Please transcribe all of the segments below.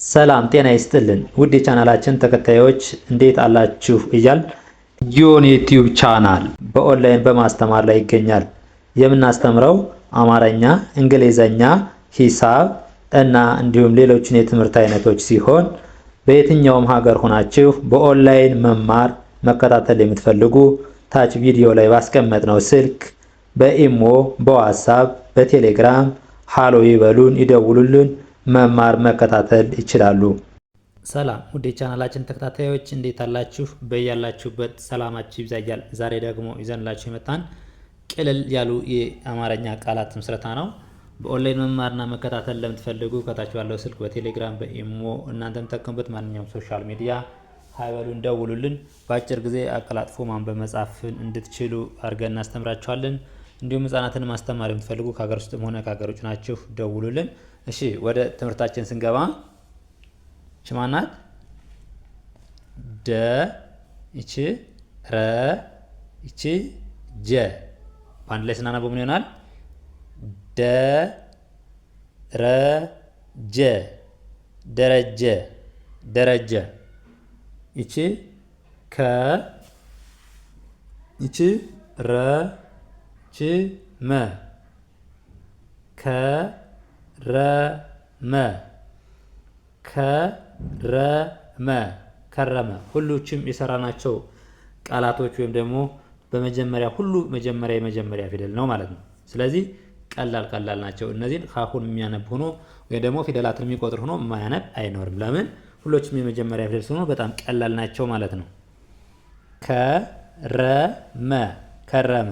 ሰላም ጤና ይስጥልን ውድ የቻናላችን ተከታዮች እንዴት አላችሁ እያል ጊዮን ዩቲዩብ ቻናል በኦንላይን በማስተማር ላይ ይገኛል። የምናስተምረው አማርኛ፣ እንግሊዘኛ፣ ሂሳብ እና እንዲሁም ሌሎችን የትምህርት አይነቶች ሲሆን በየትኛውም ሀገር ሆናችሁ በኦንላይን መማር መከታተል የምትፈልጉ ታች ቪዲዮ ላይ ባስቀመጥነው ስልክ በኢሞ፣ በዋትስአፕ፣ በቴሌግራም ሃሎ ይበሉን፣ ይደውሉልን፣ መማር መከታተል ይችላሉ። ሰላም ውድ የቻናላችን ተከታታዮች እንዴት አላችሁ? በያላችሁበት ሰላማችሁ ይብዛያል። ዛሬ ደግሞ ይዘንላችሁ የመጣን ቀለል ያሉ የአማርኛ ቃላት ምስረታ ነው። በኦንላይን መማርና መከታተል ለምትፈልጉ ከታች ባለው ስልክ በቴሌግራም በኢሞ እናንተ የምትጠቀሙበት ማንኛውም ሶሻል ሚዲያ ሃይበሉን ደውሉልን። በአጭር ጊዜ አቀላጥፎ ማንበብ መጻፍን እንድትችሉ አድርገን እናስተምራችኋለን። እንዲሁም ህጻናትን ማስተማር የምትፈልጉ ከሀገር ውስጥም ሆነ ከሀገር ውጭ ናችሁ ደውሉልን። እሺ ወደ ትምህርታችን ስንገባ ችማናት ደ እቺ ረ እቺ ጀ በአንድ ላይ ስናነበው ምን ይሆናል? ደ ረ ጀ ደረጀ ደረጀ። እቺ ከ እቺ ረ እቺ መ ከረመ ከረመ ከረመ። ሁሉም የሰራናቸው ቃላቶች ወይም ደግሞ በመጀመሪያ ሁሉ የመጀመሪያ ፊደል ነው ማለት ነው። ስለዚህ ቀላል ናቸው። እነዚህን ካሁን የሚያነብ ሆኖ ወይም ደግሞ ፊደላትን የሚቆጥር ሆኖ የማያነብ አይኖርም። ለምን? ሁሉም የመጀመሪያ ፊደል ስለሆኑ በጣም ቀላል ናቸው ማለት ነው። ከረመ ከረመ።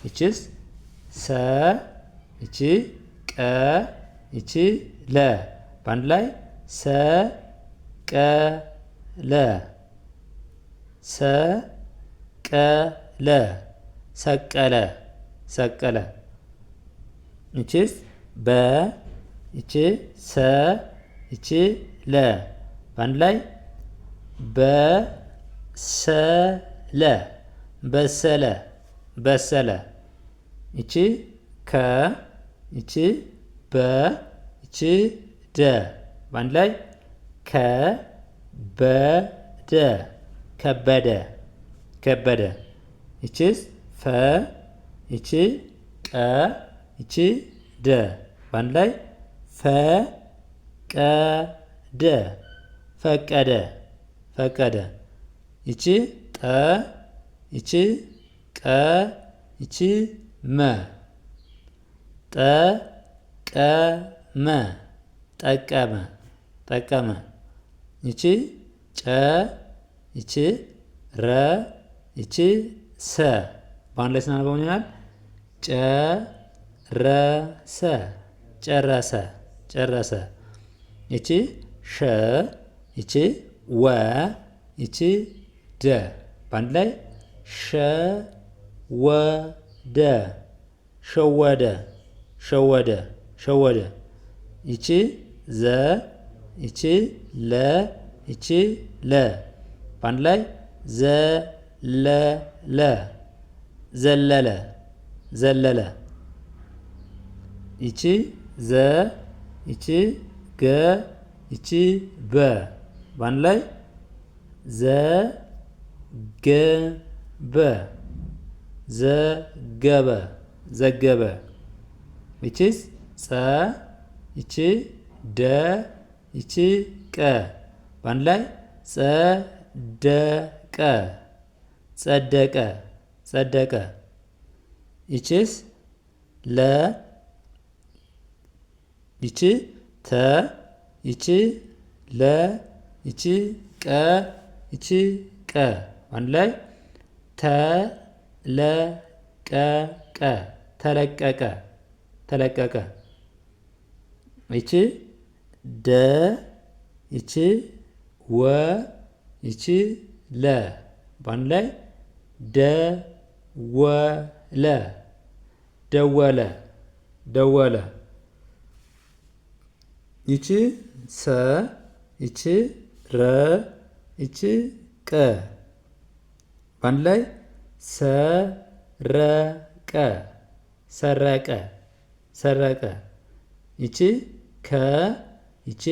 እቺስ ሰ እቺ ቀ እቺ ለ በአንድ ላይ ሰ ቀ ለ ሰ ቀ ለ ሰቀለ ሰቀለ። እቺስ በ እቺ ሰ እቺ ለ በአንድ ላይ በሰለ በሰለ በሰለ። እቺ ከ እቺ በ እቺ ደ በአንድ ላይ ከበደ ከበደ ከበደ። እቺስ ፈ እቺ ቀ እቺ ደ በአንድ ላይ ፈቀደ ፈቀደ ፈቀደ። እቺ ጠ እቺ ቀ እቺ መ ጠቀመ ጠቀመ ጠቀመ። ይቺ ጨ ይቺ ረ ይቺ ሰ በአንድ ላይ ስናነበው ምን ይሆናል? ጨረሰ ጨረሰ ጨረሰ። ይቺ ሸ ይቺ ወ ይቺ ደ በአንድ ላይ ሸወደ ሸወደ ሸወደ ሸወደ። ይቺ ዘ ይቺ ለ ይቺ ለ በአንድ ላይ ዘለለ ዘለለ ዘለለ። ይቺ ዘ ይቺ ገ ይቺ በ በአንድ ላይ ዘገበ ዘገበ ዘገበ። ይቺስ ጸ ይቺ ደ ይቺ ቀ በአንድ ላይ ጸደቀ ጸደቀ ጸደቀ። ይቺስ ለ ይቺ ተ ይቺ ለ ይቺ ቀ ይቺ ቀ በአንድ ላይ ተለቀቀ ተለቀቀ ተለቀቀ። ይቺ ደ ይቺ ወ ይቺ ለ በአንድ ላይ ደወለ ደወለ ደወለ። ይቺ ሰ ይቺ ረ ይቺ ቀ በአንድ ላይ ሰረቀ ሰረቀ ሰረቀ። ይቺ ከ ይቺ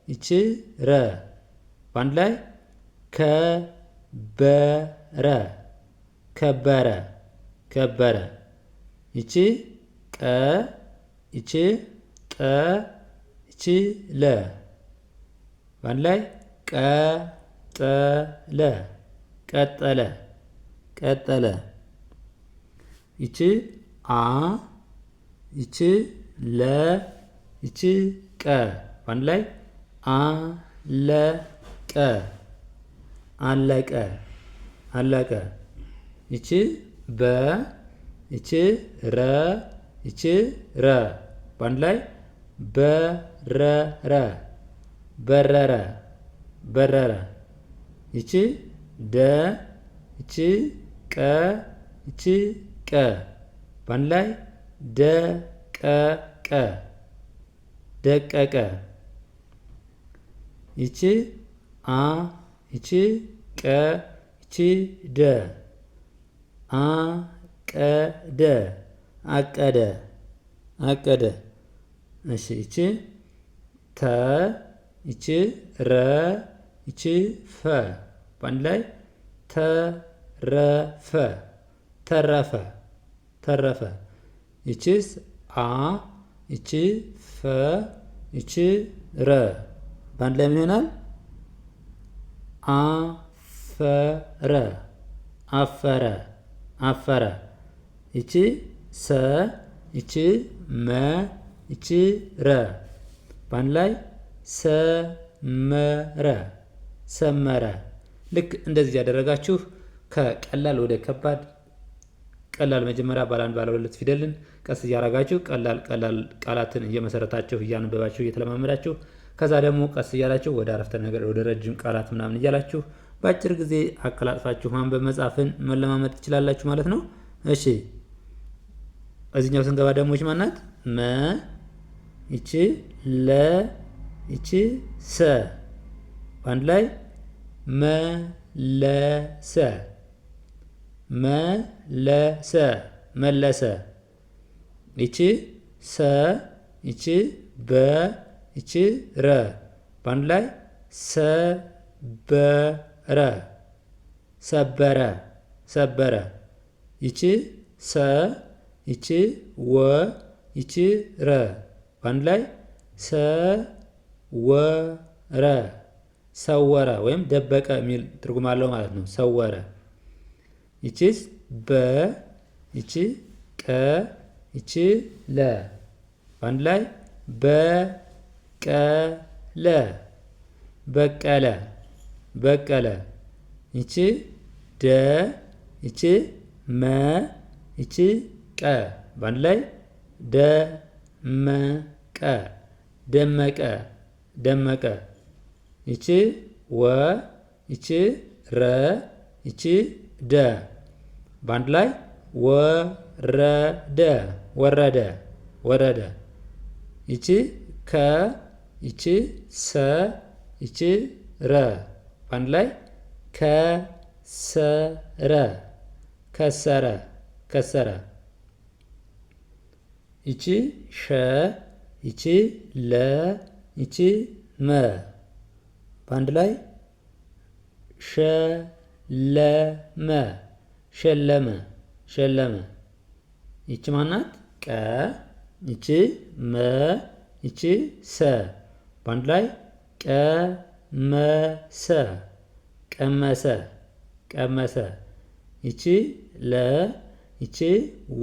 ይቺ ረ በአንድ ላይ ከበረ ከበረ ከበረ። ይቺ ቀ ይቺ ጠ ይቺ ለ በአንድ ላይ ቀጠለ ቀጠለ ቀጠለ። ይቺ አ ይቺ ለ ይቺ ቀ በአንድ ላይ አለቀ አለቀ አለቀ። ይቺ በ ይቺ ረ ይቺ ረ በአንድ ላይ በረረ በረረ በረረ። ይቺ ደ ይቺ ቀ ይቺ ቀ በአንድ ላይ ደቀቀ ደቀቀ። ይቺ አ ይቺ ቀ ይቺ ደ አቀደ አቀደ አቀደ። እሺ ይቺ ተ ይቺ ረ ይቺ ፈ በአንድ ላይ ተረፈ ተረፈ ተረፈ። ይቺስ አ ይቺ ፈ ይቺ ረ በአንድ ላይ ምን ይሆናል? አፈረ አፈረ አፈረ። ይቺ ሰ ይቺ መ ይቺ ረ በአንድ ላይ ሰመረ ሰመረ። ልክ እንደዚህ ያደረጋችሁ ከቀላል ወደ ከባድ ቀላል መጀመሪያ ባለ አንድ ባለ ሁለት ፊደልን ቀስ እያደረጋችሁ ቀላል ቃላትን እየመሰረታችሁ እያነበባችሁ እየተለማመዳችሁ ከዛ ደግሞ ቀስ እያላችሁ ወደ አረፍተ ነገር ወደ ረጅም ቃላት ምናምን እያላችሁ በአጭር ጊዜ አቀላጥፋችሁ ማንበብ መጻፍን መለማመድ ትችላላችሁ ማለት ነው። እሺ እዚህኛው ስንገባ ደግሞ እቺ ማናት? መ ይቺ ለ ይቺ ሰ በአንድ ላይ መለሰ መለሰ መለሰ። ይቺ ሰ ይቺ በ ይቺ ረ በአንድ ላይ ሰበረ ሰበረ ሰበረ። ይቺ ሰ ይቺ ወ ይቺ ረ በአንድ ላይ ሰወረ ሰወረ ወይም ደበቀ የሚል ትርጉም አለው ማለት ነው። ሰወረ። ይቺስ በ ይቺ ቀ ይቺ ለ በአንድ ላይ በቀለ በቀለ በቀለ። ይቺ ደ ይቺ መ ይቺ ቀ በአንድ ላይ ደመቀ ደመቀ ደመቀ። ይቺ ወ ይቺ ረ ይቺ ደ በአንድ ላይ ወረደ ወረደ ወረደ። ይቺ ከ ይቺ ሰ ይቺ ረ በአንድ ላይ ከሰረ ከሰረ ከሰረ። ይቺ ሸ ይቺ ለ ይቺ መ በአንድ ላይ ሸለመ ሸለመ ሸለመ። ይቺ ማናት? ቀ ይቺ መ ይቺ ሰ በአንድ ላይ ቀመሰ ቀመሰ ቀመሰ። ይቺ ለ ይቺ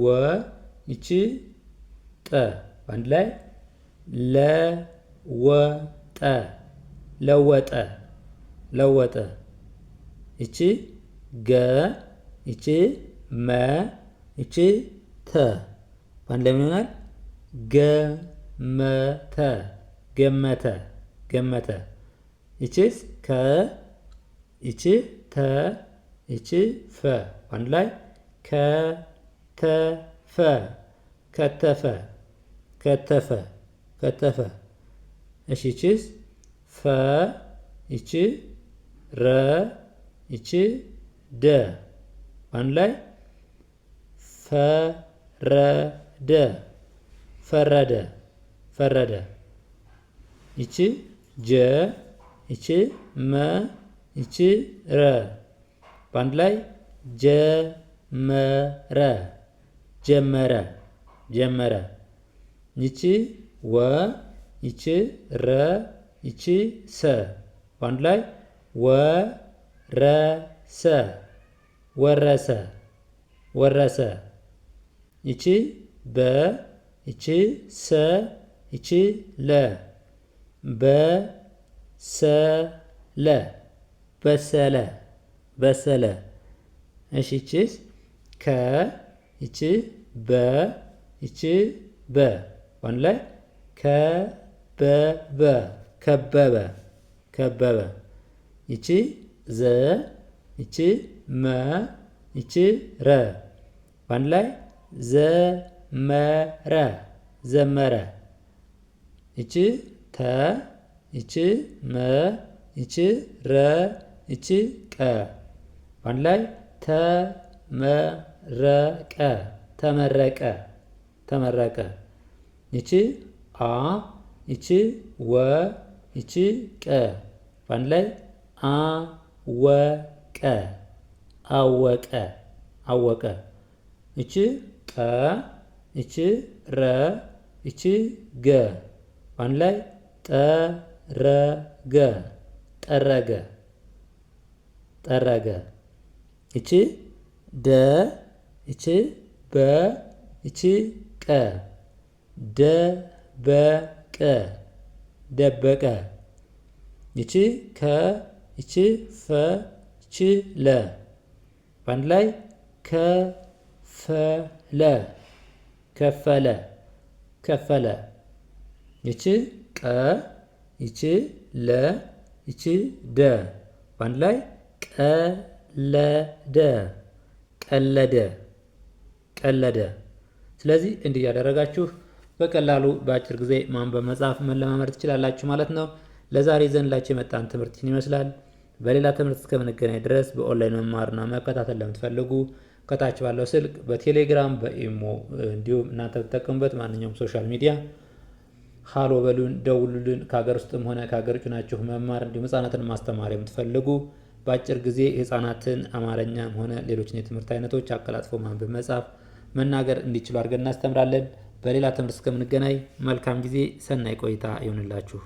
ወ ይቺ ጠ በአንድ ላይ ለወጠ ለወጠ ለወጠ። ይቺ ገ ይቺ መ ይቺ ተ በአንድ ላይ ምን ይሆናል? ገመተ ገመተ ገመተ። ይቺስ ከ ይቺ ተ ይቺ ፈ በአንድ ላይ ከተፈ ከተፈ ከተፈ ከተፈ። እሺ ይቺስ ፈ ይቺ ረ ይቺ ደ በአንድ ላይ ፈረደ ፈረደ ፈረደ። ይቺ ጀ፣ ይቺ መ፣ ይቺ ረ በአንድ ላይ ጀመረ ጀመረ ጀመረ። ይቺ ወ፣ ይቺ ረ፣ ይቺ ሰ በአንድ ላይ ወረሰ ወረሰ ወረሰ። ይቺ በ፣ ይቺ ሰ፣ ይቺ ለ በሰለ በሰለ በሰለ። እሺ ይቺስ ከ፣ ይቺ በ፣ ይቺ በ በአንድ ላይ ከበበ ከበበ ከበበ። ይቺ ዘ፣ ይቺ መ፣ ይቺ ረ በአንድ ላይ ዘመረ ዘመረ። ይቺ ተ፣ ይቺ መ፣ ይቺ ረ፣ ይቺ ቀ በአንድ ላይ ተመረቀ ተመረቀ ተመረቀ። ይቺ አ፣ ይቺ ወ፣ ይቺ ቀ በአንድ ላይ አወቀ አወቀ አወቀ። ይቺ ቀ፣ ይቺ ረ፣ ይቺ ገ በአንድ ላይ ጠረገ ጠረገ ጠረገ። ይቺ ደ፣ ይቺ በ፣ ይቺ ቀ ደበቀ ደበቀ። ይቺ ከ፣ ይቺ ፈ፣ ይቺ ለ በአንድ ላይ ከፈለ ከፈለ ከፈለ። ይቺ ቀ፣ ይቺ ለ፣ ይቺ ደ በአንድ ላይ ቀለደ ቀለደ ቀለደ። ስለዚህ እንዲህ ያደረጋችሁ በቀላሉ በአጭር ጊዜ ማንበብ መጻፍ መለማመድ ትችላላችሁ ማለት ነው። ለዛሬ ዘንላችሁ የመጣን ትምህርት ይመስላል። በሌላ ትምህርት እስከምንገናኝ ድረስ በኦንላይን መማርና መከታተል ለምትፈልጉ ከታች ባለው ስልክ በቴሌግራም በኢሞ እንዲሁም እናንተ ተጠቀሙበት ማንኛውም ሶሻል ሚዲያ ሃሎ በሉን፣ ደውሉልን። ከሀገር ውስጥም ሆነ ከሀገር ውጭ ናችሁ መማር እንዲሁም ህጻናትን ማስተማር የምትፈልጉ በአጭር ጊዜ ህጻናትን አማርኛም ሆነ ሌሎችን የትምህርት አይነቶች አቀላጥፎ ማንበብ መጻፍ መናገር እንዲችሉ አድርገን እናስተምራለን። በሌላ ትምህርት እስከምንገናኝ መልካም ጊዜ፣ ሰናይ ቆይታ ይሁንላችሁ።